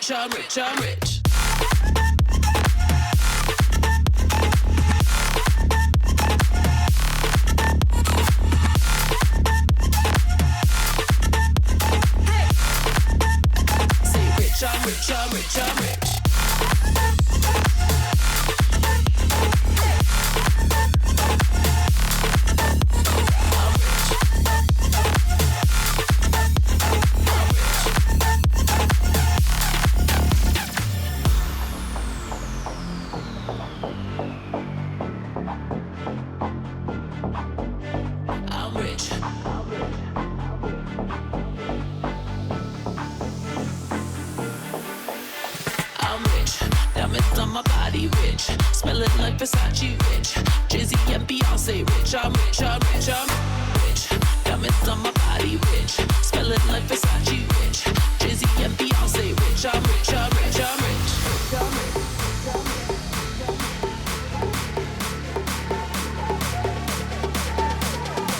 rich, I'm rich, I'm rich. Say rich, I'm rich, I'm rich, I'm rich. On my body rich, smelling like Versace rich, Jay-Z and Beyonce rich, I'm rich, I'm rich, I'm rich. Diamonds on my body rich, smelling like Versace rich, Jay-Z and Beyonce rich, I'm rich, I'm rich, I'm rich.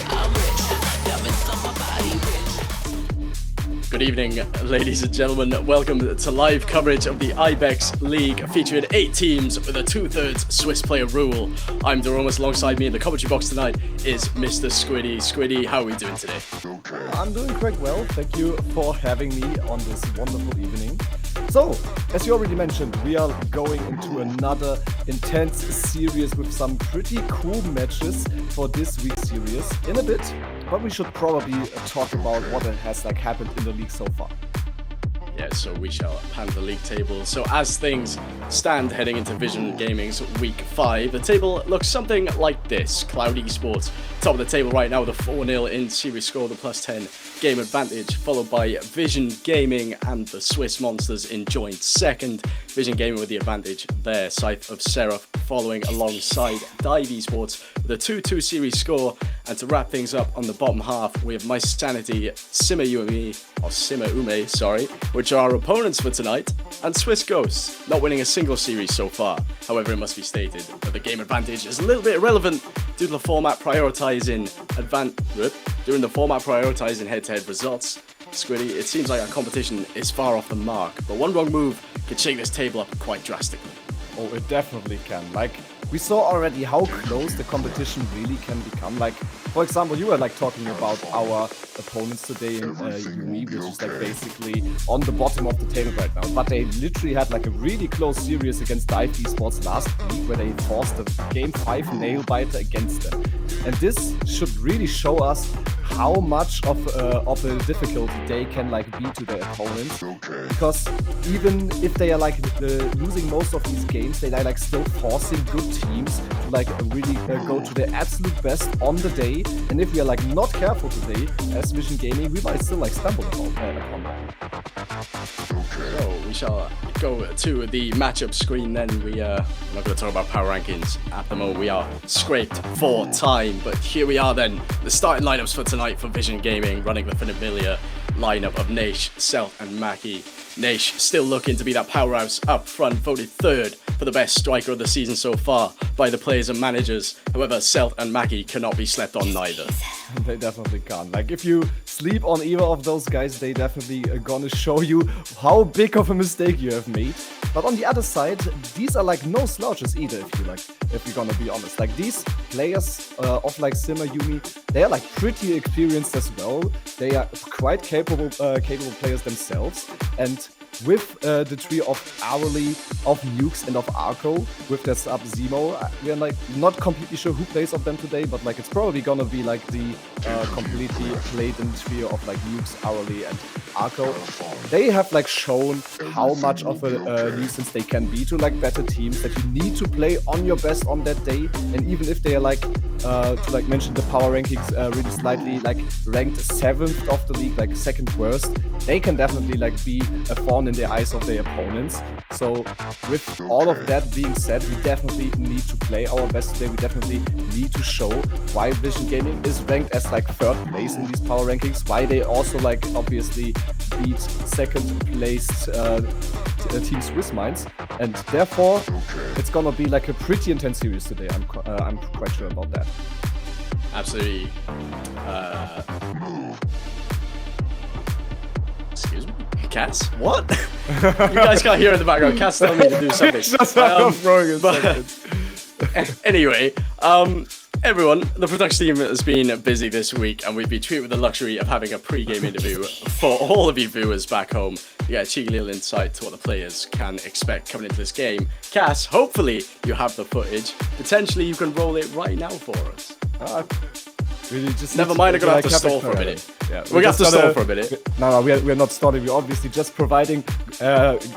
I'm rich, diamonds on my body rich. Good evening, ladies and gentlemen. Welcome to live coverage of the Ibex League, featuring 8 teams with a 2/3 Swiss player rule. I'm Doromus. Alongside me in the commentary box tonight is Mr. Squiddy. Squiddy, how are we doing today? I'm doing quite well. Thank you for having me on this wonderful evening. So, as you already mentioned, we are going into another intense series with some pretty cool matches for this week's series in a bit. But we should probably talk about what has happened in the league so far. Yeah, so we shall pan the league table. So as things stand heading into VisionGaming's week 5, the table looks something like this. Cloud Esports, top of the table right now with a 4-0 in series score, the +10 game advantage, followed by VisionGaming and the Swiss Monsters in joint second. VisionGaming with the advantage there. Scythe of Seraph following alongside Dive Esports with a 2-2 series score. And to wrap things up on the bottom half, we have My Sanity, SIMMER UME, which are our opponents for tonight, and Swiss Ghosts, not winning a single series so far. However, it must be stated that the game advantage is a little bit irrelevant due to the format prioritizing head-to-head results. Squiddy, it seems like our competition is far off the mark, but one wrong move could shake this table up quite drastically. Oh, it definitely can. We saw already how close the competition really can become. For example, you were talking about our opponents today in UME, which is basically on the bottom of the table right now. But they literally had a really close series against Dive Esports last week, where they forced a Game 5 nail-biter against them. And this should really show us how much of a difficulty they can be to their opponents. Because even if they are losing most of these games, they are still forcing good teams to really go to their absolute best on the day. And if we are not careful today as VisionGaming, we might still stumble upon them. So we shall go to the matchup screen then. We're not going to talk about power rankings at the moment. We are scraped for time, but here we are then. The starting lineups for tonight for VisionGaming, running the familiar lineup of Naish, Self and Mackie. Naish still looking to be that powerhouse up front, voted 3rd for the best striker of the season so far by the players and managers. However, Self and Mackie cannot be slept on neither. They definitely can't. If you sleep on either of those guys, they definitely are gonna show you how big of a mistake you have made. But on the other side, these are no slouches either, if we're gonna be honest. These players of SIMMER UME, they are pretty experienced as well. They are quite capable players themselves. And with the trio of Hourly, of Nukes, and of Arco, with their sub Zemo, we are not completely sure who plays of them today, but it's probably gonna be the completely blatant trio of Nukes, Hourly, and Arco. They have shown how much of a nuisance they can be to better teams, that you need to play on your best on that day. And even if they are to mention the power rankings, really slightly ranked 7th of the league, second worst, they can definitely be a thorn in the eyes of their opponents. So with all of that being said, we definitely need to play our best today. We definitely need to show why VisionGaming is ranked as 3rd place in these power rankings, why they also obviously beat 2nd placed Team Swiss Minds, and therefore it's gonna be a pretty intense series today. I'm quite sure about that. Absolutely. Excuse me. Cass? What? You guys can't hear in the background. Cass telling me to do something. Anyway, everyone, the production team has been busy this week, and we've been treated with the luxury of having a pre-game interview for all of you viewers back home to get a cheeky little insight to what the players can expect coming into this game. Cass, hopefully you have the footage. Potentially you can roll it right now for us. Really just Never mind, I'm gonna have to stall for a minute. Yeah, we're gonna have to stall for a minute. No, we're not stalling. We're obviously just providing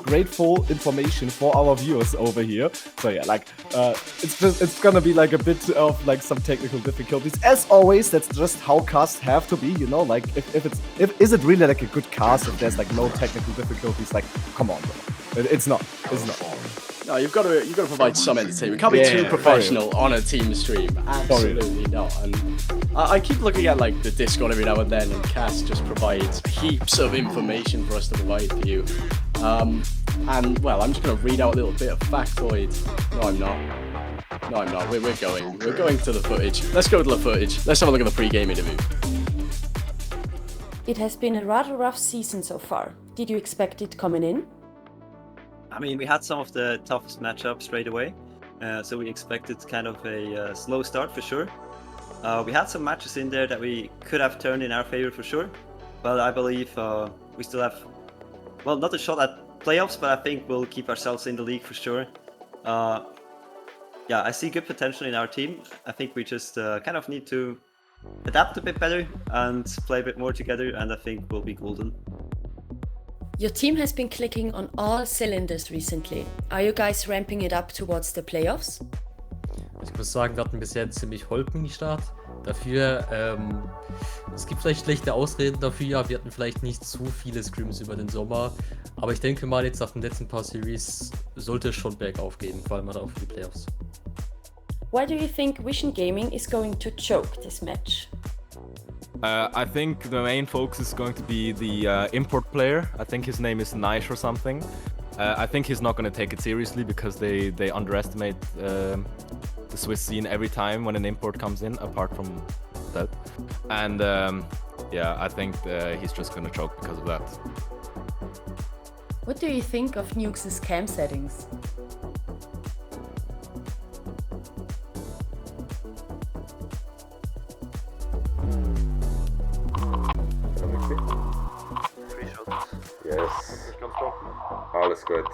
grateful information for our viewers over here. So yeah, like it's gonna be like a bit of like some technical difficulties. As always, that's just how casts have to be, you know. Like if is it really like a good cast if there's like no technical difficulties? Like, come on, bro. It's not. No, you've got to provide some entertainment. We can't be too professional on a team stream. Absolutely not. And I keep looking at like the Discord every now and then, and Cass just provides heaps of information for us to provide for you. And well, I'm just going to read out a little bit of factoid. No, I'm not. We're going to the footage. Let's go to the footage. Let's have a look at the pre-game interview. It has been a rather rough season so far. Did you expect it coming in? I mean, we had some of the toughest matchups straight away, so we expected kind of a slow start for sure. We had some matches in there that we could have turned in our favor for sure, but I believe we still have, well, not a shot at playoffs, but I think we'll keep ourselves in the league for sure. Yeah, I see good potential in our team. I think we just kind of need to adapt a bit better and play a bit more together, and I think we'll be golden. Your team has been clicking on all cylinders recently. Are you guys ramping it up towards the playoffs? Ich muss sagen, wir hatten bisher einen ziemlich holprigen Start. Dafür, es gibt vielleicht schlechte Ausreden dafür, wir hatten vielleicht nicht zu viele Scrims über den Sommer. Aber ich denke mal, jetzt nach den letzten paar Series sollte es schon bergauf gehen, vor allem auch für die Playoffs. Why do you think VisionGaming is going to choke this match? I think the main focus is going to be the import player. I think his name is Nice or something. I think he's not going to take it seriously because they underestimate the Swiss scene every time when an import comes in, apart from that. And yeah, I think he's just going to choke because of that. What do you think of Nukes' cam settings? Yes. Alles gut.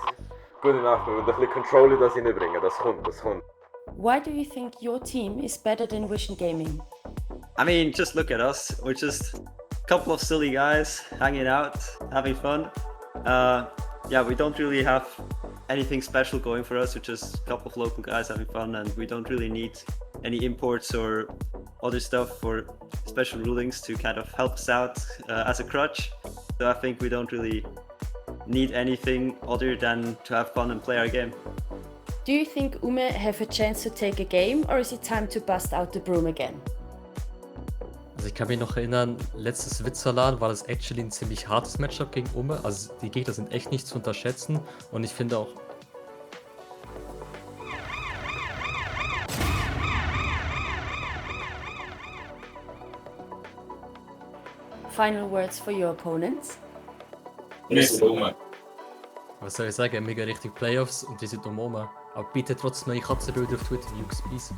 Good enough. Wir müssen ein bisschen Control in das hineinbringen. Das kommt. Why do you think your team is better than VisionGaming? I mean, just look at us. We're just a couple of silly guys hanging out, having fun. Yeah, we don't really have anything special going for us. We're just a couple of local guys having fun, and we don't really need any imports or other stuff or special rulings to kind of help us out as a crutch. So I think we don't really need anything other than to have fun and play our game. Do you think Ume have a chance to take a game, or is it time to bust out the broom again? Also ich kann mich noch erinnern, letztes Witzerlan war das actually ein ziemlich hartes Matchup gegen Ume. Also die Gegner sind echt nicht zu unterschätzen und ich finde auch... Final words for your opponents? Was soll ich sagen, mega richtig Playoffs und die sind um Ume. Aber bitte trotzdem neue Katzenbilder auf Twitter, Jungs, please.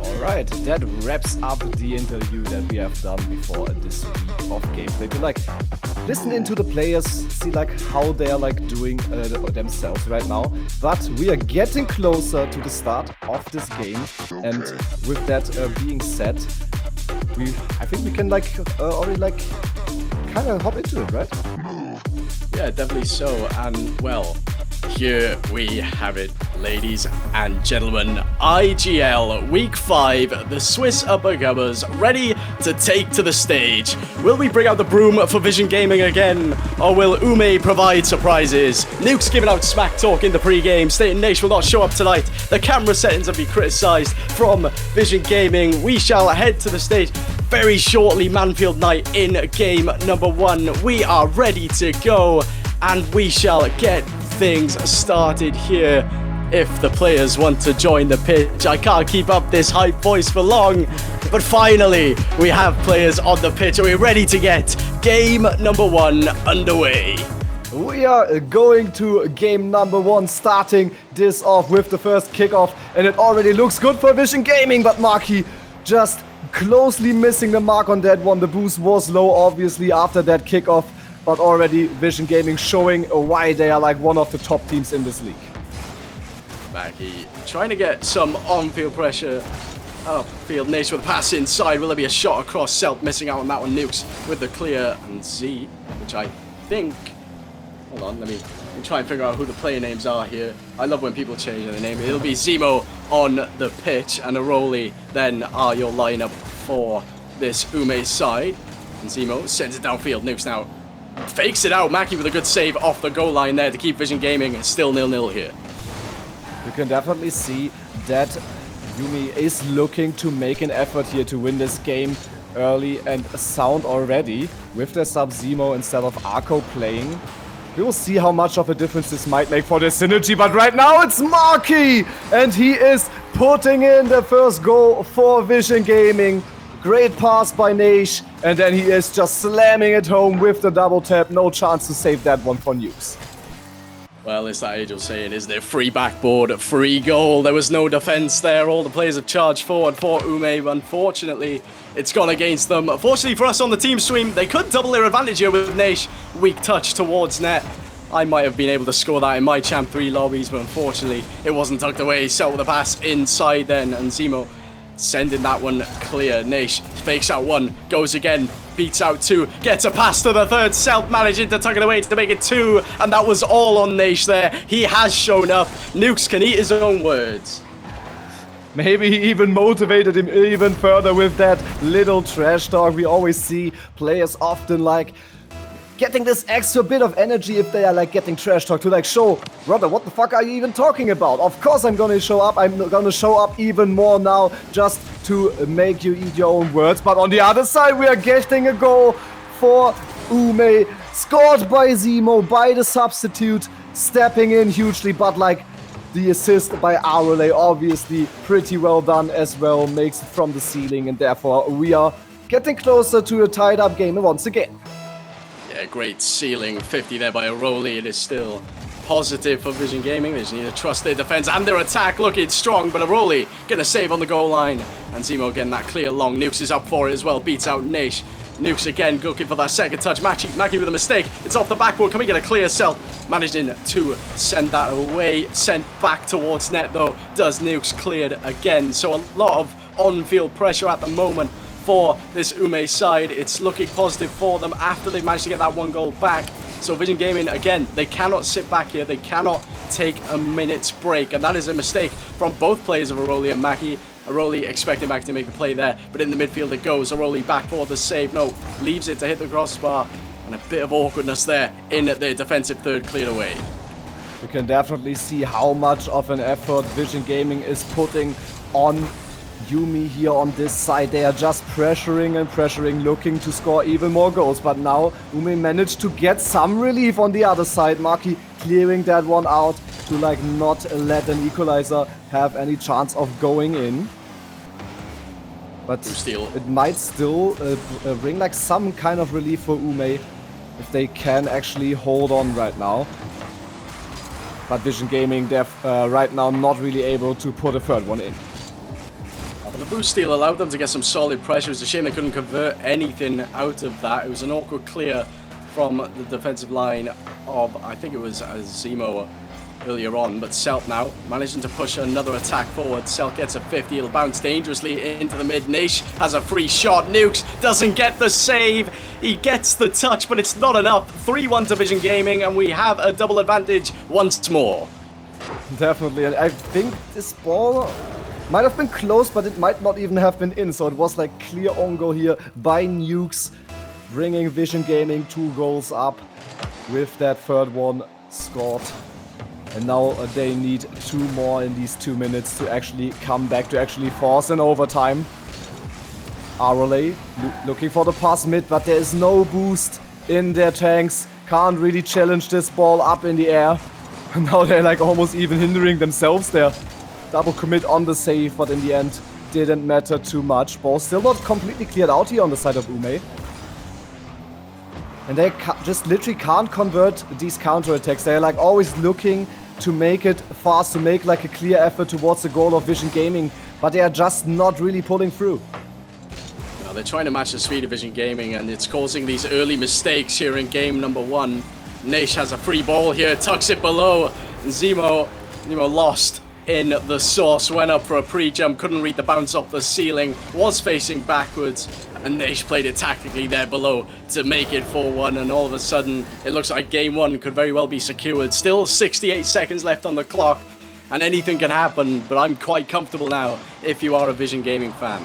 Alright, that wraps up the interview that we have done before this week of gameplay. We like listen into the players, see like how they're like doing themselves right now. But we are getting closer to the start of this game, and with that being said, I think we can like already like kind of hop into it, right? Yeah, definitely so. And well, here we have it, ladies and gentlemen. IGL Week 5, the Swiss up-and-comers ready to take to the stage. Will we bring out the broom for VisionGaming again, or will Ume provide surprises? Nuke's giving out smack talk in the pre-game, stating Nation will not show up tonight. The camera settings have been criticised from VisionGaming. We shall head to the stage very shortly. Manfield night in game number 1. We are ready to go, and we shall get things started here if the players want to join the pitch. I can't keep up this hype voice for long, but finally we have players on the pitch and we're ready to get game number 1 underway. We are going to game number 1, starting this off with the first kickoff, and it already looks good for VisionGaming, but Marky just closely missing the mark on that one. The boost was low, obviously, after that kickoff, but already VisionGaming showing why they are like one of the top teams in this league. Mackie trying to get some on-field pressure. Upfield, Nash with a pass inside. Will there be a shot across? Selt missing out on that one. Nukes with the clear, and Z, which I think... Hold on, let me try and figure out who the player names are here. I love when people change their name. It'll be Zemo on the pitch, and Aroli then are your lineup for this Ume side. And Zemo sends it downfield. Nukes now fakes it out. Mackie with a good save off the goal line there to keep VisionGaming still 0-0 here. You can definitely see that Yumi is looking to make an effort here to win this game early and sound already with their sub Zemo instead of Arco playing. We will see how much of a difference this might make for their synergy, but right now it's Marky! And he is putting in the first goal for VisionGaming. Great pass by Nash, and then he is just slamming it home with the double tap. No chance to save that one for Nukes. Well, it's that Angel saying, isn't it? Free backboard, free goal. There was no defense there. All the players have charged forward for Ume. Unfortunately, it's gone against them. Fortunately for us on the team stream, they could double their advantage here with Nash. Weak touch towards net. I might have been able to score that in my Champ 3 lobbies, but unfortunately, it wasn't tucked away. Selt with a pass inside then, and Zemo sending that one clear. Nash fakes out one, goes again, beats out two, gets a pass to the third. Selt managing to tuck it away to make it 2, and that was all on Nash there. He has shown up. Nukes can eat his own words. Maybe he even motivated him even further with that little trash talk. We always see players often like getting this extra bit of energy if they are like getting trash talk to like show, brother, what the fuck are you even talking about? Of course I'm gonna show up. I'm gonna show up even more now just to make you eat your own words. But on the other side, we are getting a goal for Ume, scored by Zemo, by the substitute, stepping in hugely, but like the assist by Arole, obviously pretty well done as well, makes it from the ceiling, and therefore we are getting closer to a tied up game once again. Yeah, great ceiling 50 there by Aroli. It is still positive for VisionGaming. They just need to trust their defense and their attack looking strong, but Aroli gonna save on the goal line, and Zemo getting that clear long. Nukes is up for it as well, beats out Nash. Nukes again looking for that second touch. Mackie with a mistake. It's off the backboard. Can we get a clear? Selt managing to send that away. Sent back towards net though. Does Nukes cleared again. So a lot of on-field pressure at the moment for this Ume side. It's looking positive for them after they managed to get that 1 goal back. So VisionGaming, again, they cannot sit back here. They cannot take a minute's break. And that is a mistake from both players of Aroli and Mackie. Aroli expecting Mackie to make the play there, but in the midfield it goes. Aroli back for the save. No, leaves it to hit the crossbar. And a bit of awkwardness there in their defensive third cleared away. You can definitely see how much of an effort VisionGaming is putting on Yumi here on this side. They are just pressuring and pressuring, looking to score even more goals. But now Ume managed to get some relief on the other side. Marky clearing that one out to like not let an equalizer have any chance of going in. But it might still bring like some kind of relief for Ume if they can actually hold on right now. But VisionGaming, they're right now not really able to put a third one in. But the boost steal allowed them to get some solid pressure. It's a shame they couldn't convert anything out of that. It was an awkward clear from the defensive line of, I think it was Zemo earlier on, but Selt now managing to push another attack forward. Selt gets a 50, it'll bounce dangerously into the mid. Nash has a free shot. Nukes doesn't get the save. He gets the touch, but it's not enough. 3-1 to VisionGaming, and we have a double advantage once more. Definitely, and I think this ball might have been close, but it might not even have been in, so it was like clear on goal here by Nukes, bringing VisionGaming 2 goals up with that third one scored. And now they need 2 more in these 2 minutes to actually come back, to actually force an overtime. Arole looking for the pass mid, but there is no boost in their tanks. Can't really challenge this ball up in the air. Now they're like almost even hindering themselves there. Double commit on the save, but in the end didn't matter too much. Ball still not completely cleared out here on the side of Ume. And they just literally can't convert these counterattacks. They're like always looking to make it fast, to make like a clear effort towards the goal of VisionGaming, but they are just not really pulling through. Well, they're trying to match the speed of VisionGaming, and it's causing these early mistakes here in game number 1. Naish has a free ball here, tucks it below. Zemo lost in the source, went up for a pre-jump, couldn't read the bounce off the ceiling, was facing backwards, and Naish played it tactically there below to make it 4-1, and all of a sudden it looks like game 1 could very well be secured. Still 68 seconds left on the clock, and anything can happen, but I'm quite comfortable now if you are a VisionGaming fan.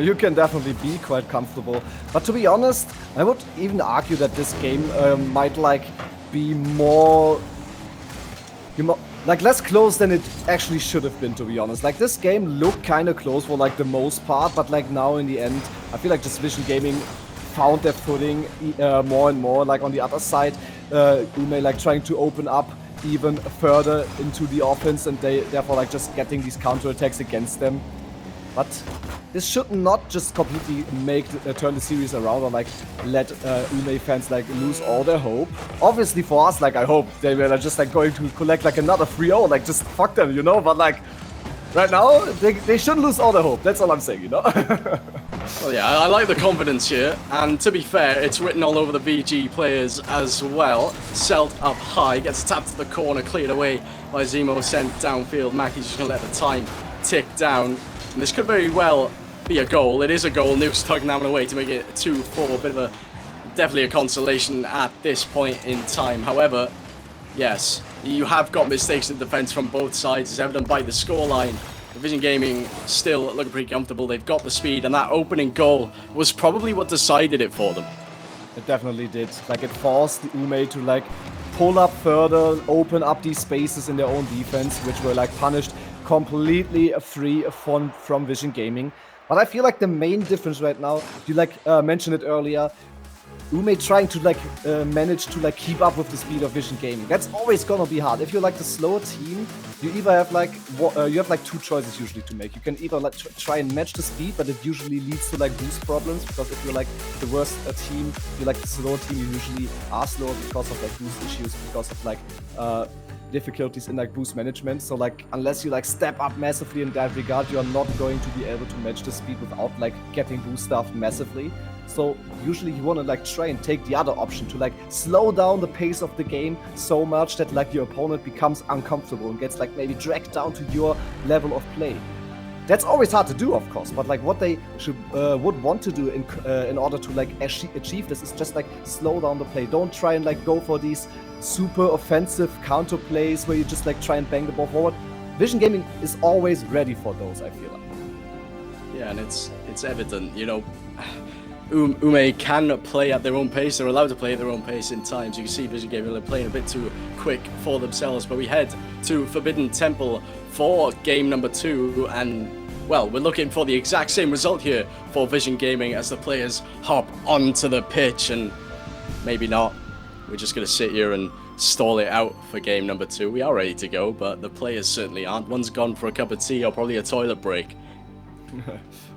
You can definitely be quite comfortable, but to be honest, I would even argue that this game might like be more, like less close than it actually should have been, to be honest. Like this game looked kind of close for like the most part, but like now in the end, I feel like just VisionGaming found their footing more and more. Like on the other side, Ume like trying to open up even further into the offense, and they therefore like just getting these counterattacks against them. But this should not just completely turn the series around or like let Ume fans like lose all their hope. Obviously for us, like I hope they were just like going to collect like another 3-0, like just fuck them, you know. But like right now, they shouldn't lose all their hope. That's all I'm saying, you know. Well, yeah, I like the confidence here, and to be fair, it's written all over the VG players as well. Selt up high, gets tapped to the corner, cleared away by Zemo, sent downfield. Mackey's just gonna let the time tick down. And this could very well be a goal. It is a goal. Nuke's tugging that one away to make it 2-4. A bit of a, definitely a consolation at this point in time. However, yes, you have got mistakes in defense from both sides, as evident by the scoreline. VisionGaming still looking pretty comfortable. They've got the speed, and that opening goal was probably what decided it for them. It definitely did. Like it forced the Ume to like pull up further, open up these spaces in their own defense, which were like punished completely free from VisionGaming. But I feel like the main difference right now, you like mentioned it earlier, Ume trying to like manage to like keep up with the speed of VisionGaming. That's always gonna be hard. If you're like the slower team, you either have like you have like 2 choices usually to make. You can either like try and match the speed, but it usually leads to like boost problems, because if you're like the worst team, if you're like the slower team, you usually are slower because of like boost issues, because of like difficulties in like boost management. So like unless you like step up massively in that regard, you are not going to be able to match the speed without like getting boost stuff massively. So usually you want to like try and take the other option to like slow down the pace of the game so much that like your opponent becomes uncomfortable and gets like maybe dragged down to your level of play. That's always hard to do, of course, but like what they would want to do in order to like achieve this is just like slow down the play. Don't try and like go for these super offensive counter plays where you just like try and bang the ball forward. VisionGaming is always ready for those, I feel like. Yeah, and it's evident, you know. Ume can play at their own pace. They're allowed to play at their own pace in times. You can see VisionGaming playing a bit too quick for themselves. But we head to Forbidden Temple for game number 2. And, well, we're looking for the exact same result here for VisionGaming as the players hop onto the pitch. And maybe not. We're just going to sit here and stall it out for game number 2. We are ready to go, but the players certainly aren't. One's gone for a cup of tea or probably a toilet break.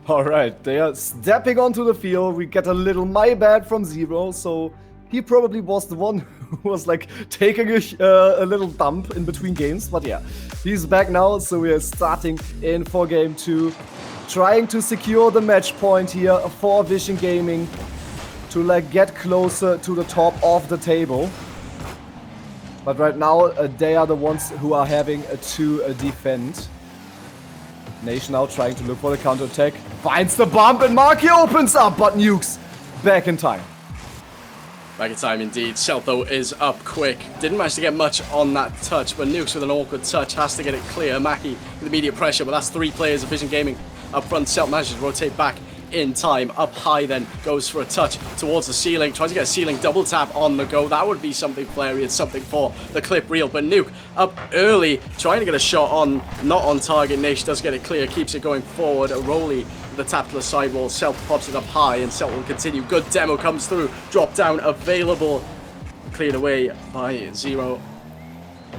Alright, they are stepping onto the field. We get a little my bad from Zero, so he probably was the one who was like taking a little dump in between games. But yeah, he's back now, so we are starting in for game 2. Trying to secure the match point here for VisionGaming to like get closer to the top of the table. But right now, they are the ones who are having to defend. Nation now trying to look for the counter-attack. Finds the bump and Marky opens up, but Nukes back in time. Back in time indeed. Selt though is up quick. Didn't manage to get much on that touch, but Nukes with an awkward touch has to get it clear. Mackie with immediate pressure, but that's 3 players of VisionGaming up front. Selt manages to rotate back in time. Up high then, goes for a touch towards the ceiling. Tries to get a ceiling double tap on the go. That would be something flary and something for the clip reel. But Nuke up early, trying to get a shot on, not on target. Naish does get it clear, keeps it going forward. Rolly the tap to the sidewall. Selt pops it up high, and Selt will continue. Good demo comes through. Drop down available. Cleared away by Zero.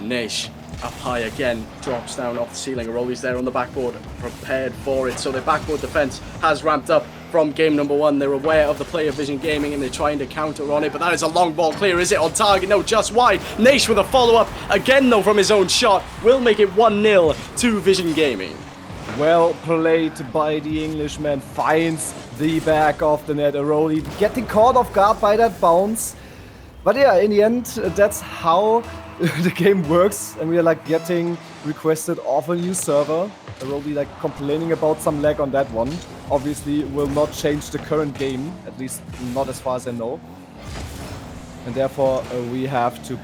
Nish up high again, drops down off the ceiling. Rolly's there on the backboard, prepared for it. So their backboard defense has ramped up from game number 1. They're aware of the play of Vision Gaming and they're trying to counter on it, but that is a long ball clear. Is it on target? No, just wide. Nish with a follow-up again though from his own shot will make it 1-0 to Vision Gaming. Well played by the Englishman, finds the back of the net. Rolly getting caught off guard by that bounce. But yeah, in the end, that's how the game works, and we are like getting requested off a new server. Rolly like complaining about some lag on that one. Obviously will not change the current game, at least not as far as I know. And therefore we have to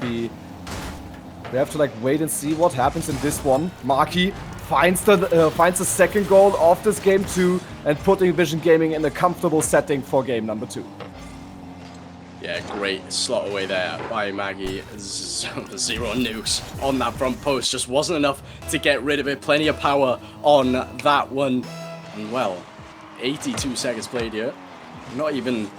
like wait and see what happens in this one. Marky finds the second goal of this game too, and putting Vision Gaming in a comfortable setting for game number 2. Yeah, great slot away there by Maggie. 0 nukes on that front post. Just wasn't enough to get rid of it. Plenty of power on that one. And well, 82 seconds played here. Not even,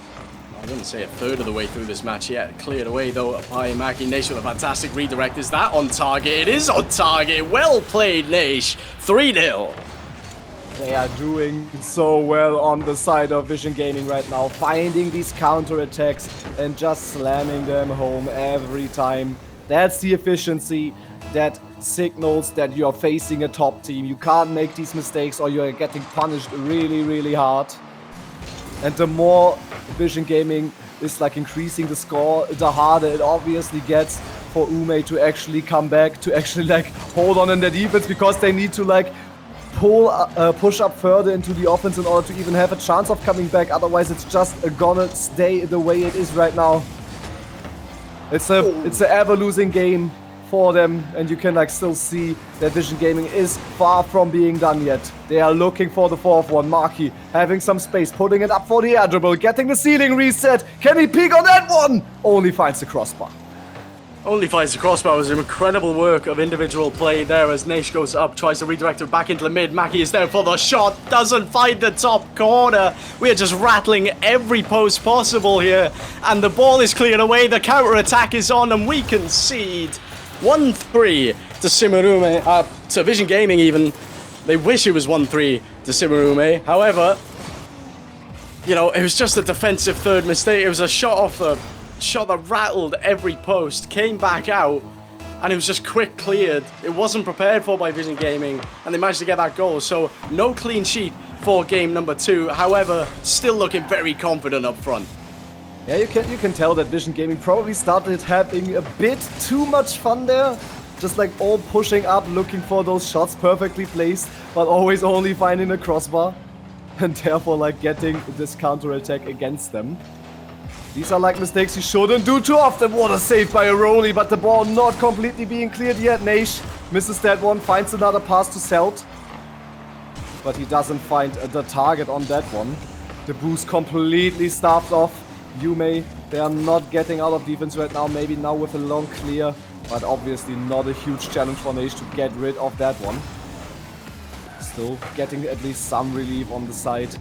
I wouldn't say a third of the way through this match yet. Cleared away though by Maggie. Nish with a fantastic redirect. Is that on target? It is on target. Well played, Nish. 3-0. They are doing so well on the side of Vision Gaming right now, finding these counter-attacks and just slamming them home every time. That's the efficiency that signals that you are facing a top team. You can't make these mistakes or you are getting punished really, really hard. And the more Vision Gaming is like increasing the score, the harder it obviously gets for Ume to actually come back, to actually like hold on in their defense, because they need to like push up further into the offense in order to even have a chance of coming back. Otherwise it's just gonna stay the way it is right now. It's a ever losing game for them, and you can like still see that Vision Gaming is far from being done yet. They are looking for the fourth one. Marky having some space, putting it up for the air dribble, getting the ceiling reset. Can he peek on that one? Only finds the crossbar. Only finds the crossbar. Was incredible work of individual play there as Nish goes up, tries to redirect it back into the mid. Mackie is there for the shot, doesn't find the top corner. We are just rattling every post possible here, and the ball is cleared away. The counter attack is on, and we concede 1-3 to SIMMER UME, to Vision Gaming even. They wish it was 1-3 to SIMMER UME. However, you know, it was just a defensive third mistake. It was a shot that rattled every post, came back out, and it was just quick cleared. It wasn't prepared for by Vision Gaming, and they managed to get that goal. So no clean sheet for game number 2. However, still looking very confident up front. Yeah, you can tell that Vision Gaming probably started having a bit too much fun there. Just like all pushing up, looking for those shots perfectly placed, but always only finding the crossbar, and therefore like getting this counter attack against them. These are like mistakes you shouldn't do too often. What a save by a Rolly, but the ball not completely being cleared yet. Nash misses that one, finds another pass to Selt, but he doesn't find the target on that one. The boost completely starved off Yume. They are not getting out of defense right now, maybe now with a long clear, but obviously not a huge challenge for Nash to get rid of that one. Still getting at least some relief on the side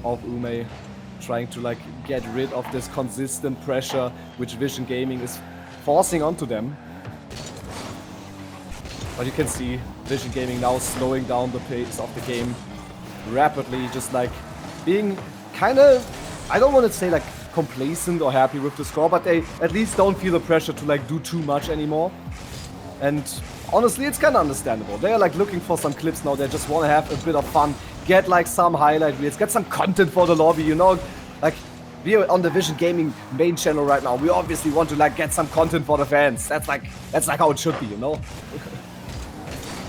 of Ume, trying to like get rid of this consistent pressure which Vision Gaming is forcing onto them. But you can see Vision Gaming now slowing down the pace of the game rapidly, just like being kind of, I don't want to say like complacent or happy with the score, but they at least don't feel the pressure to like do too much anymore. And honestly, it's kind of understandable. They're like looking for some clips now. They just want to have a bit of fun, get like some highlight reels, get some content for the lobby, you know? Like, we're on the Vision Gaming main channel right now. We obviously want to like get some content for the fans. That's like how it should be, you know?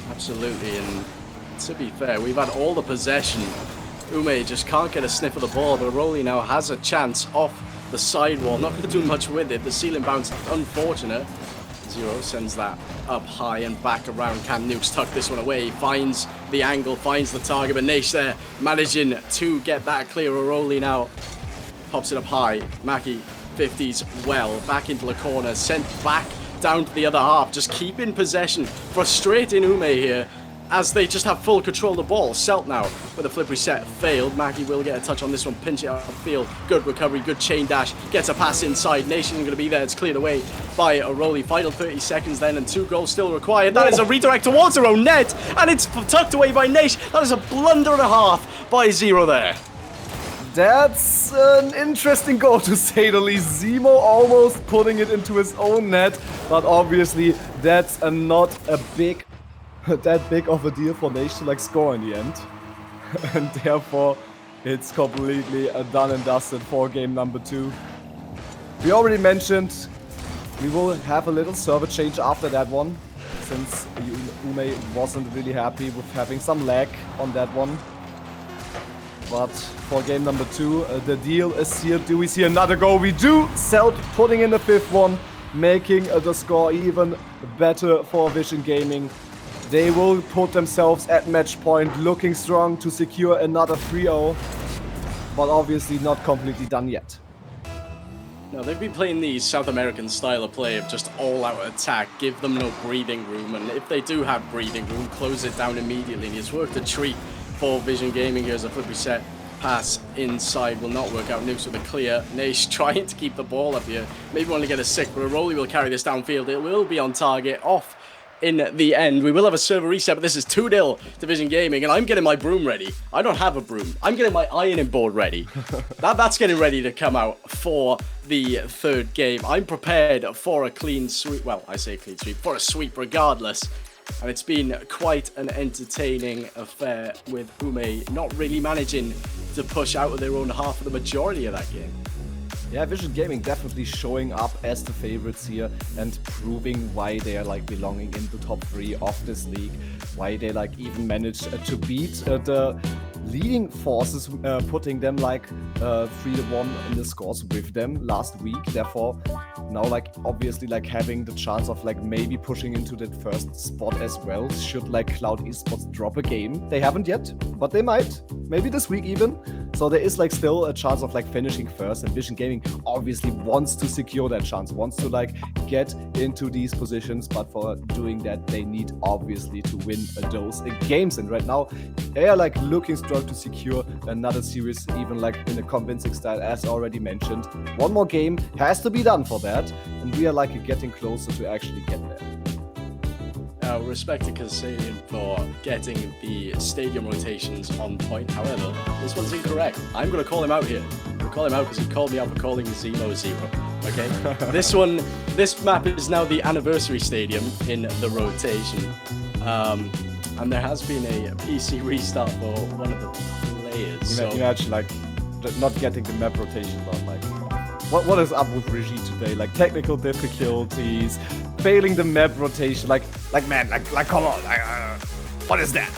Absolutely, and to be fair, we've had all the possession. Ume just can't get a sniff of the ball, but Rolly now has a chance off the sidewall. Not going to do much with it. The ceiling bounce, unfortunate. Zero sends that up high and back around. Cam Nukes tucked this one away. Finds the angle, finds the target, but Nash there managing to get that clear. Rolly now pops it up high. Mackie 50s well, back into the corner, sent back down to the other half, just keeping possession. Frustrating Ume here. as they just have full control of the ball. Selt now with a flip reset failed. Maggie will get a touch on this one, pinch it out of the field. Good recovery, good chain dash, gets a pass inside. Nation going to be there. It's cleared away by a Rolly. Final 30 seconds then, and 2 goals still required. That is a redirect towards her own net, and it's tucked away by Nation. That is a blunder and a half by Zero there. That's an interesting goal, to say the least. Zemo almost putting it into his own net, but obviously that's not that big of a deal for Nation to like score in the end. And therefore, it's completely done and dusted for game number 2. We already mentioned we will have a little server change after that one, since Ume wasn't really happy with having some lag on that one. But for game number 2, the deal is sealed. Do we see another goal? We do! Selt putting in the 5th one, making the score even better for VisionGaming. They will put themselves at match point, looking strong to secure another 3-0. But obviously not completely done yet. No, they've been playing the South American style of play of just all-out attack, give them no breathing room, and if they do have breathing room, close it down immediately. And it's worked a treat for VisionGaming. Here's a flip reset pass inside, will not work out. Nukes with a clear. Nash trying to keep the ball up here. Maybe want to get a sick, but a Rolly will carry this downfield. It will be on target, off in the end. We will have a server reset, but this is 2-0 to VisionGaming, and I'm getting my broom ready. I don't have a broom. I'm getting my ironing board ready. That's getting ready to come out for the 3rd game. I'm prepared for a clean sweep. Well, I say clean sweep, for a sweep regardless. And it's been quite an entertaining affair, with Ume not really managing to push out of their own half of the majority of that game. Yeah, VisionGaming definitely showing up as the favorites here and proving why they are like belonging in the top 3 of this league, why they like even managed to beat the leading forces, putting them like 3-1 in the scores with them last week. Therefore, now like obviously like having the chance of like maybe pushing into that 1st spot as well, should like Cloud Esports drop a game. They haven't yet, but they might, maybe this week even. So there is like still a chance of like finishing 1st, and VisionGaming obviously wants to secure that chance, wants to like get into these positions, but for doing that they need obviously to win those games. And right now they are like looking strong to secure another series, even like in a convincing style, as already mentioned. One more game has to be done for that, and we are like getting closer to actually get there. Respect to Kasabian for getting the stadium rotations on point. However, this one's incorrect. I'm going to call him out here. I'm going to call him out because he called me out for calling Zemo 0. Okay? This map is now the anniversary stadium in the rotation. And there has been a PC restart for one of the players. You actually like not getting the map rotation on, like what is up with Regie today? Like technical difficulties, failing the map rotation, like man, like come on, what is that?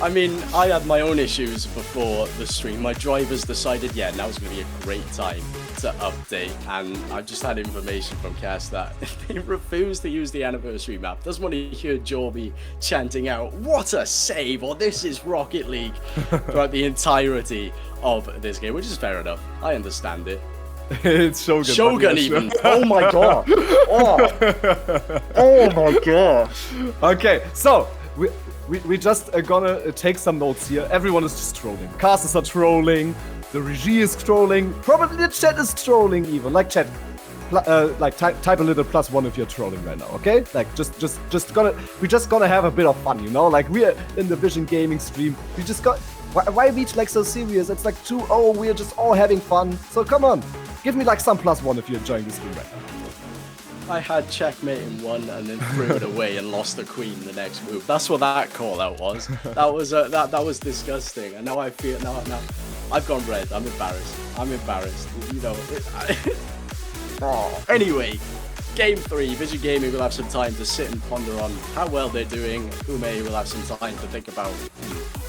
I mean, I had my own issues before the stream. My drivers decided, yeah, now's going to be a great time to update, and I just had information from Cass that they refuse to use the anniversary map. Doesn't want to hear Jorby chanting out, "What a save!" or "This is Rocket League" throughout the entirety of this game, which is fair enough. I understand it. It's Shogun. Shogun even. Oh my god. Oh my god. Okay, so we just gonna take some notes here. Everyone is just trolling. Casters are trolling. The Regie is trolling. Probably the chat is trolling even. Like chat, like type a little +1 if you're trolling right now. Okay? Like we just gonna have a bit of fun, you know? Like we are in the VisionGaming stream. We just got. Why be like so serious? It's like 2-0. We're just all having fun. So come on. Give me like some +1 if you're enjoying this game right now. I had checkmate in one and then threw it away and lost the queen the next move. That's what that call out was. That was that was disgusting. And now I feel now I've gone red. I'm embarrassed. You know. Anyway, game 3. VisionGaming will have some time to sit and ponder on how well they're doing. Ume will have some time to think about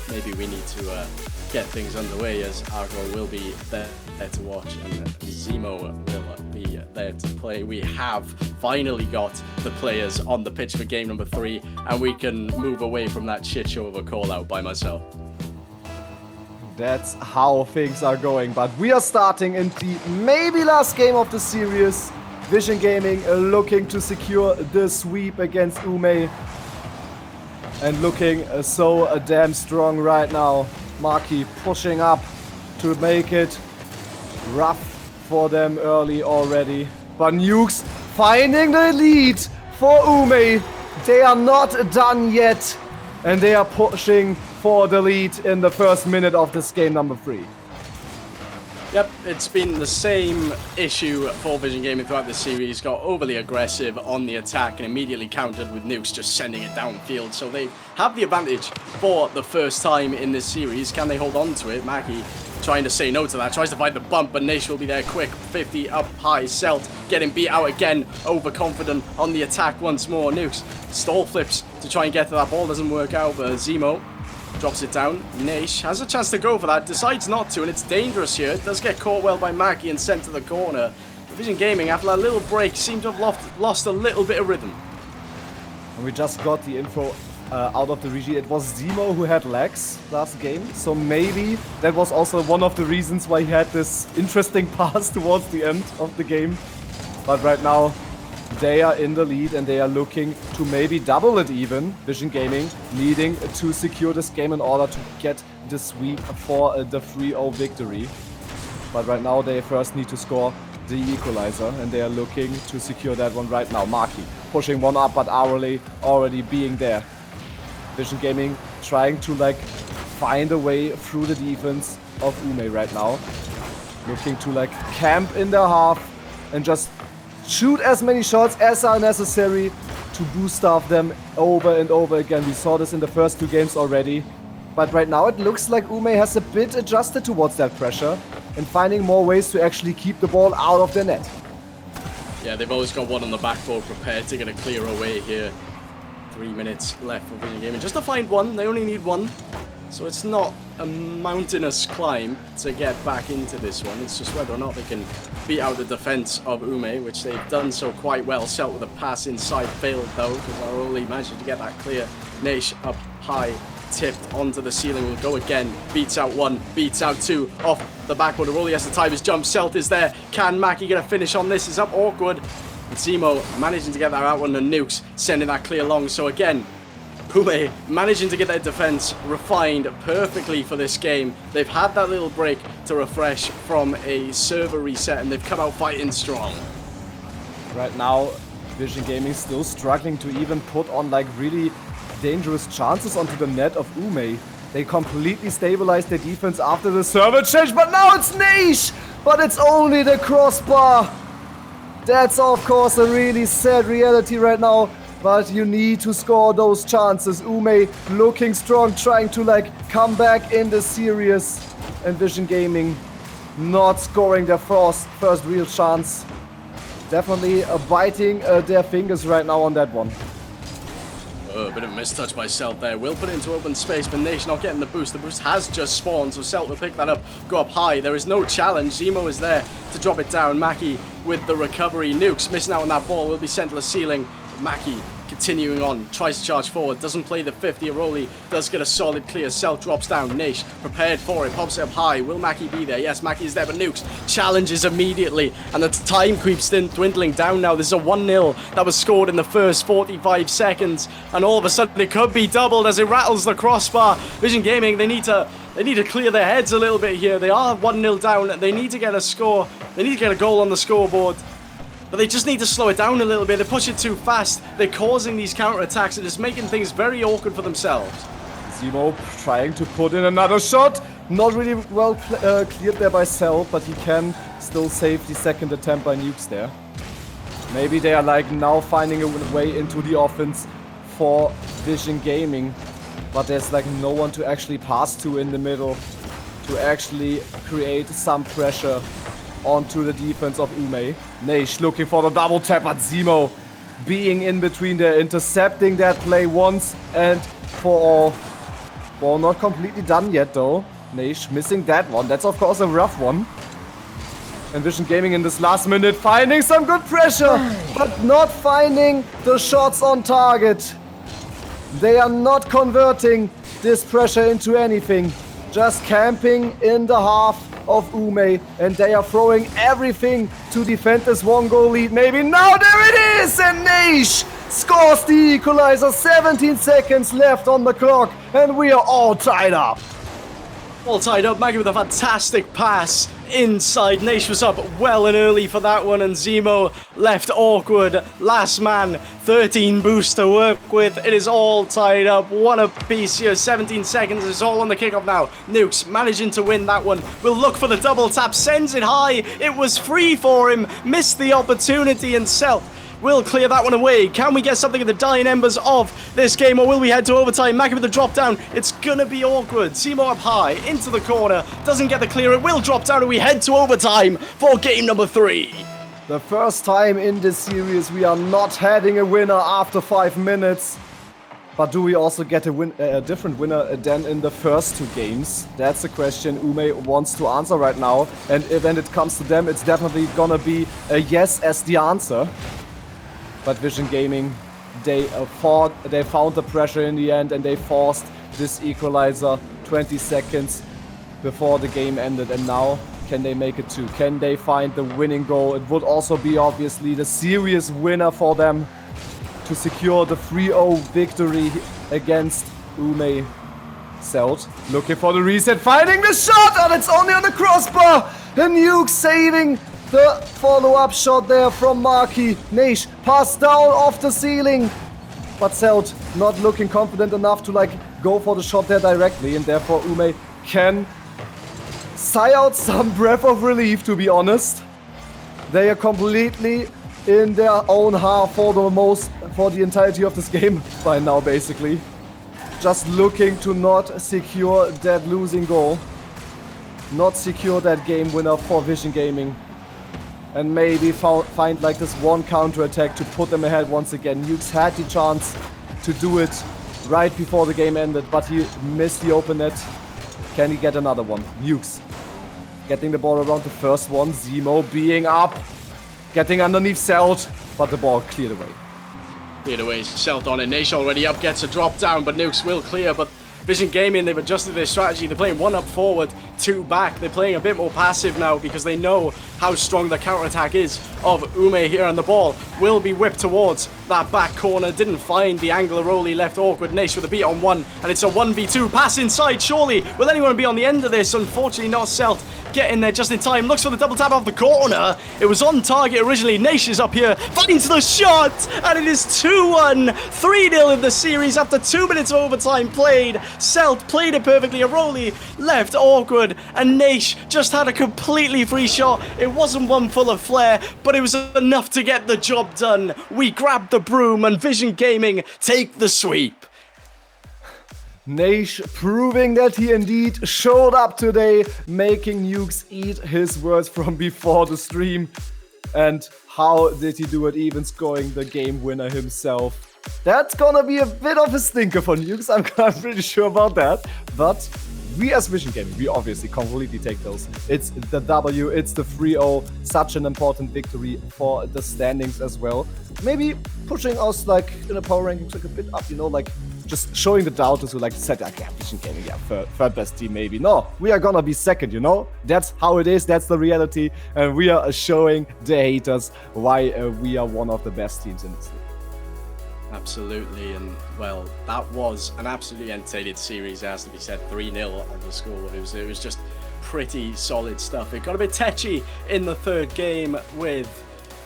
maybe we need to get things underway, as Argo will be there to watch and Zemo will be there to play. We have finally got the players on the pitch for game number 3, and we can move away from that shit show of a call out by myself. That's how things are going, but we are starting in the maybe last game of the series. VisionGaming looking to secure the sweep against Ume. and looking so damn strong right now. Maki pushing up to make it rough for them early already. But Nukes finding the lead for Ume. They are not done yet, and they are pushing for the lead in the first minute of this game number 3. Yep, it's been the same issue for VisionGaming throughout the series. Got overly aggressive on the attack and immediately countered with Nukes just sending it downfield. So they have the advantage for the first time in this series. Can they hold on to it? Maki trying to say no to that. Tries to find the bump, but Nation will be there quick. 50 up high. Celt getting beat out again. Overconfident on the attack once more. Nukes stall flips to try and get to that ball. Doesn't work out, but Zemo drops it down. Naish has a chance to go for that, decides not to, and it's dangerous here. It does get caught well by Maki and sent to the corner. VisionGaming, after that little break, seem to have lost a little bit of rhythm. And we just got the info out of the regie. It was Zemo who had lags last game, so maybe that was also one of the reasons why he had this interesting pass towards the end of the game. But right now, they are in the lead and they are looking to maybe double it even. VisionGaming needing to secure this game in order to get the sweep for the 3-0 victory. But right now they first need to score the equalizer and they are looking to secure that one right now. Maki pushing one up, but hourly already being there. VisionGaming trying to like find a way through the defense of Ume right now. Looking to like camp in their half and just shoot as many shots as are necessary to boost off them over and over again. We saw this in the first 2 games already. But right now it looks like Ume has a bit adjusted towards that pressure and finding more ways to actually keep the ball out of the net. Yeah, they've always got one on the backboard prepared to get a clear away here. 3 minutes left for VisionGaming. Just to find one, they only need one. So it's not a mountainous climb to get back into this one. It's just whether or not they can beat out the defense of Ume, which they've done so quite well. Celt with a pass inside, failed though, because Aroli managed to get that clear. Naish up high, tipped onto the ceiling, will go again. Beats out 1, beats out 2, off the backboard. Aroli has to time his jump. Celt is there. Can Maki get a finish on this? It's up awkward. And Zemo managing to get that out on the Nukes, sending that clear long. So again, Ume managing to get their defense refined perfectly for this game. They've had that little break to refresh from a server reset and they've come out fighting strong. Right now, VisionGaming still struggling to even put on like really dangerous chances onto the net of Ume. They completely stabilized their defense after the server change, but now it's Naish! But it's only the crossbar! That's of course a really sad reality right now. But you need to score those chances. Ume looking strong, trying to like come back in the series. And VisionGaming not scoring their first real chance. Definitely biting their fingers right now on that one. Oh, a bit of a mistouch by Celt there. Will put it into open space, but Nation not getting the boost. The boost has just spawned, so Celt will pick that up, go up high. There is no challenge. Zemo is there to drop it down. Maki with the recovery. Nukes missing out on that ball, will be sent to the ceiling. Maki continuing on, tries to charge forward, doesn't play the 50. Aroli does get a solid clear. Celt drops down. Naish prepared for it, pops it up high. Will Maki be there? Yes, Maki is there, but Nukes challenges immediately, and the time keeps dwindling down now. There's a 1-0 that was scored in the first 45 seconds, and all of a sudden it could be doubled as it rattles the crossbar. VisionGaming, they need to clear their heads a little bit here. They are 1-0 down. They need to get a score. They need to get a goal on the scoreboard. But they just need to slow it down a little bit. They push it too fast. They're causing these counter-attacks and it's making things very awkward for themselves. Zemo trying to put in another shot. Not really well cleared there by Celt, but he can still save the second attempt by Nukes there. Maybe they are like now finding a way into the offense for VisionGaming. But there's like no one to actually pass to in the middle to actually create some pressure onto the defense of Ume. Naish looking for the double tap, but Zemo being in between there, intercepting that play once and for all. Ball not completely done yet though. Naish missing that one. That's of course a rough one. And VisionGaming in this last minute finding some good pressure, but not finding the shots on target. They are not converting this pressure into anything. Just camping in the half of Ume, and they are throwing everything to defend this 1-goal lead. Maybe now there it is, and Naish scores the equalizer. 17 seconds left on the clock, and we are all tied up. All tied up. Maggie with a fantastic pass inside. Nash was up well and early for that one, and Zemo left awkward. Last man, 13 boosts to work with. It is all tied up. One apiece here. 17 seconds. It's all on the kickoff now. Nukes managing to win that one. Will look for the double tap. Sends it high. It was free for him. Missed the opportunity, and Self will clear that one away. Can we get something in the dying embers of this game, or will we head to overtime? Mackie with the drop down. It's gonna be awkward. Seymour up high, into the corner. Doesn't get the clear. It will drop down, and we head to overtime for game number 3. The first time in this series we are not having a winner after 5 minutes. But do we also get a different winner than in the first 2 games? That's the question Ume wants to answer right now. And when it comes to them, it's definitely gonna be a yes as the answer. But VisionGaming, they found the pressure in the end, and they forced this equalizer 20 seconds before the game ended. And now, can they make it 2? Can they find the winning goal? It would also be obviously the serious winner for them to secure the 3-0 victory against Ume. Selt looking for the reset, finding the shot, and it's only on the crossbar. The Nuke saving the follow-up shot there from Marky. Nash passed down off the ceiling, but Selt not looking confident enough to go for the shot there directly, and therefore Ume can sigh out some breath of relief, to be honest. They are completely in their own half for the entirety of this game by now, basically. Just looking to not secure that losing goal, not secure that game winner for VisionGaming. And maybe find this one counter attack to put them ahead once again. Nukes had the chance to do it right before the game ended, but he missed the open net. Can he get another one? Nukes getting the ball around the first one. Zemo being up, getting underneath Selt, but the ball cleared away. Cleared away. Selt on it. Nash already up, gets a drop down, but Nukes will clear. But VisionGaming, they've adjusted their strategy. They're playing 1 up forward, 2 back. They're playing a bit more passive now because they know how strong the counter-attack is of Ume here, and the ball will be whipped towards that back corner. Didn't find the angle Rolly left awkward. Nash with a beat on 1, and it's a 1v2. Pass inside, surely. Will anyone be on the end of this? Unfortunately not. Selt getting there just in time. Looks for the double tap off the corner. It was on target originally. Nash is up here, finds the shot, and it is 2-1. 3-0 in the series after 2 minutes of overtime played. Selt played it perfectly. A Rolly left awkward, and Nash just had a completely free shot. It wasn't one full of flair, but it was enough to get the job done. We grabbed the broom, and VisionGaming take the sweep. Nash proving that he indeed showed up today, making Nukes eat his words from before the stream. And how did he do it, even scoring the game winner himself? That's gonna be a bit of a stinker for Nukes, I'm pretty sure about that. But we as VisionGaming, we obviously completely take those. It's the W, it's the 3-0, such an important victory for the standings as well. Maybe pushing us in the power rankings a bit up, just showing the doubters who said yeah, VisionGaming, yeah, third best team maybe. No, we are gonna be second, That's how it is, that's the reality, and we are showing the haters why we are one of the best teams in this league. Absolutely, and well, that was an absolutely entertaining series, it has to be said. 3-0 on the score. It was just pretty solid stuff. It got a bit tetchy in the 3rd game with,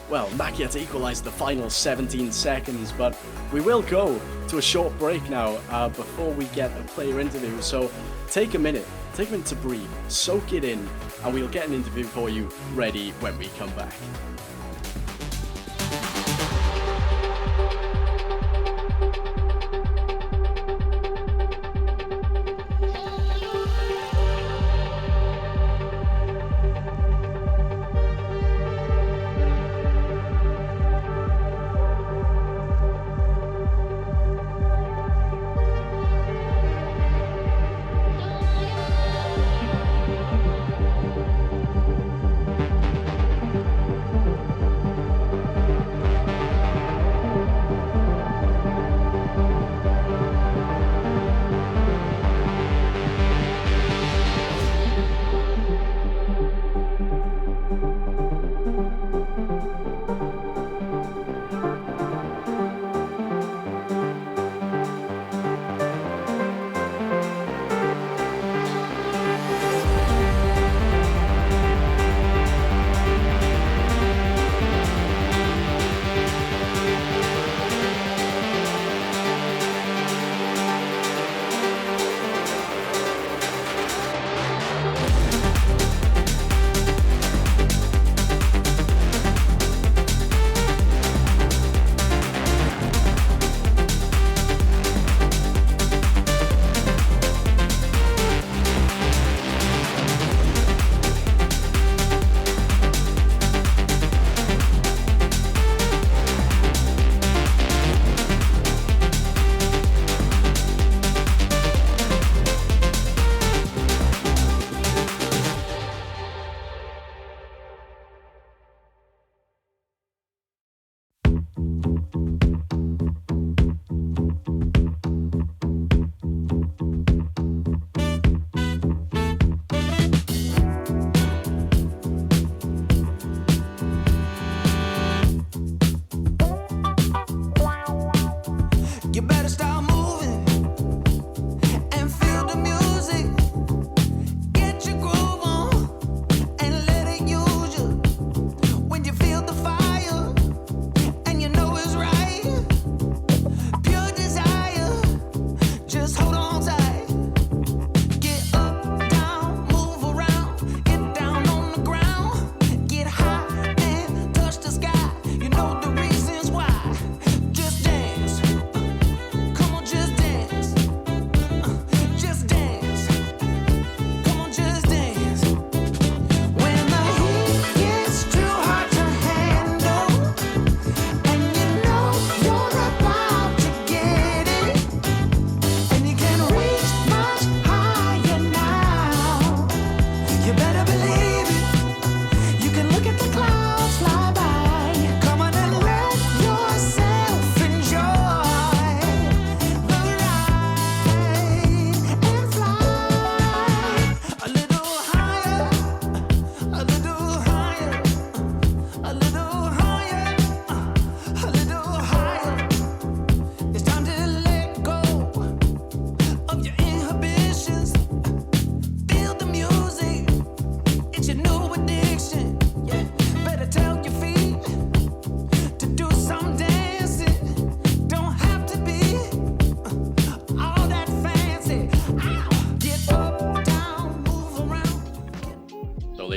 well, Maki had to equalize the final 17 seconds, but we will go to a short break now before we get a player interview. So take a minute to breathe, soak it in, and we'll get an interview for you ready when we come back.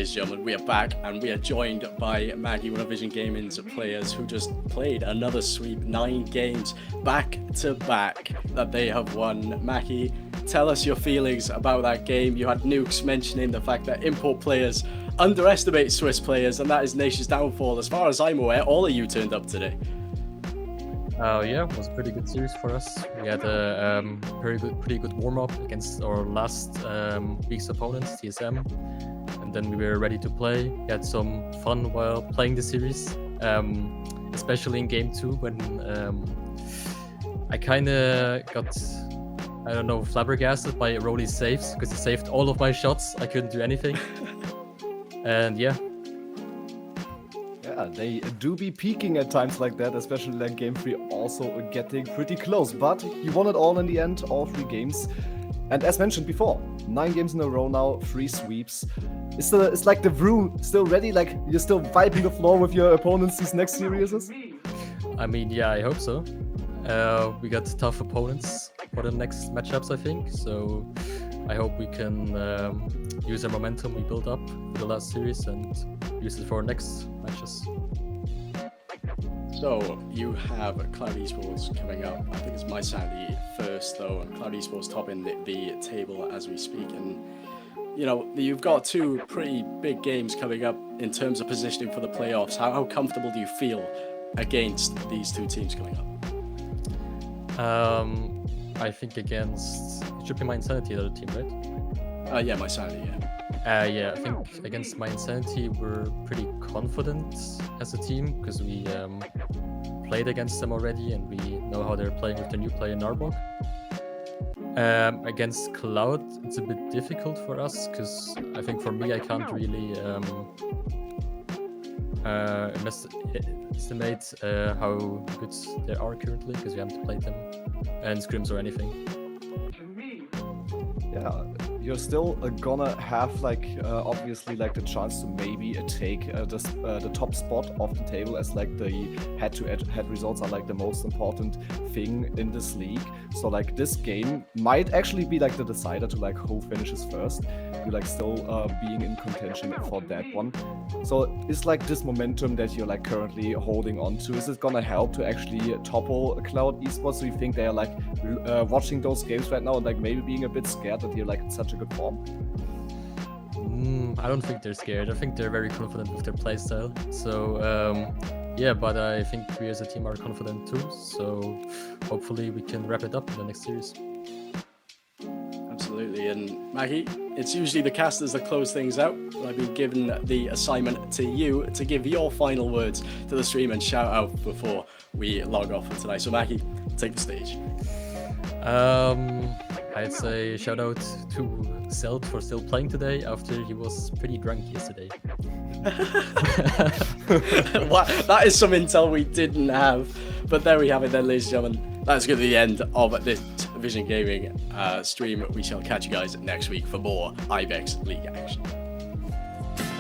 ladies and gentlemen, we are back and we are joined by Maggie, one of Vision Gaming's players who just played another sweep, 9 games back to back that they have won. Maggie, tell us your feelings about that game. You had Nukes mentioning the fact that import players underestimate Swiss players, and that is Nation's downfall. As far as I'm aware, all of you turned up today. Yeah, it was a pretty good series for us. We had a pretty good warm-up against our last week's opponents, TSM, and then we were ready to play. We had some fun while playing the series, especially in game 2 when I kind of got, I don't know, flabbergasted by Rolly's saves, because he saved all of my shots. I couldn't do anything. And yeah. Yeah, they do be peaking at times like that, especially like game 3 also getting pretty close. But you won it all in the end, all 3 games. And as mentioned before, 9 games in a row now, 3 sweeps. It's like the brew still ready? Like you're still wiping the floor with your opponents these next series? I mean, yeah, I hope so. We got tough opponents for the next matchups, I think. So I hope we can use the momentum we built up for the last series and use it for our next matches. So you have Cloud Esports coming up. I think it's My Sanity first though, and Cloud Esports topping the table as we speak. And you know, you've got 2 pretty big games coming up in terms of positioning for the playoffs. How comfortable do you feel against these 2 teams coming up? I think against, it should be My Insanity, the other team, right? Yeah, My Sanity, yeah. Yeah, I think against My Insanity we're pretty confident as a team, because we played against them already and we know how they're playing with the new player Narbog. Against Cloud, it's a bit difficult for us, because I think for me I can't really estimate how good they are currently, because we haven't played them in scrims or anything. Yeah, you're still gonna have like obviously like the chance to maybe take the top spot of the table, as like the head results are like the most important thing in this league. So like this game might actually be like the decider to like who finishes first. You're like still being in contention for that one. So it's like this momentum that you're like currently holding on to. Is it gonna help to actually topple Cloud Esports? So you think they are like watching those games right now and like maybe being a bit scared that you're like in such a good form? I don't think they're scared. I think they're very confident with their playstyle. So yeah, but I think we as a team are confident too. So hopefully we can wrap it up in the next series. Absolutely. And Maggie, it's usually the casters that close things out, but I've been given the assignment to you to give your final words to the stream and shout out before we log off for tonight. So Maggie, take the stage. I'd say shout out to Zeld for still playing today after he was pretty drunk yesterday. That is some intel we didn't have. But there we have it then, ladies and gentlemen. That's going to be the end of this Vision Gaming stream. We shall catch you guys next week for more Ibex League action.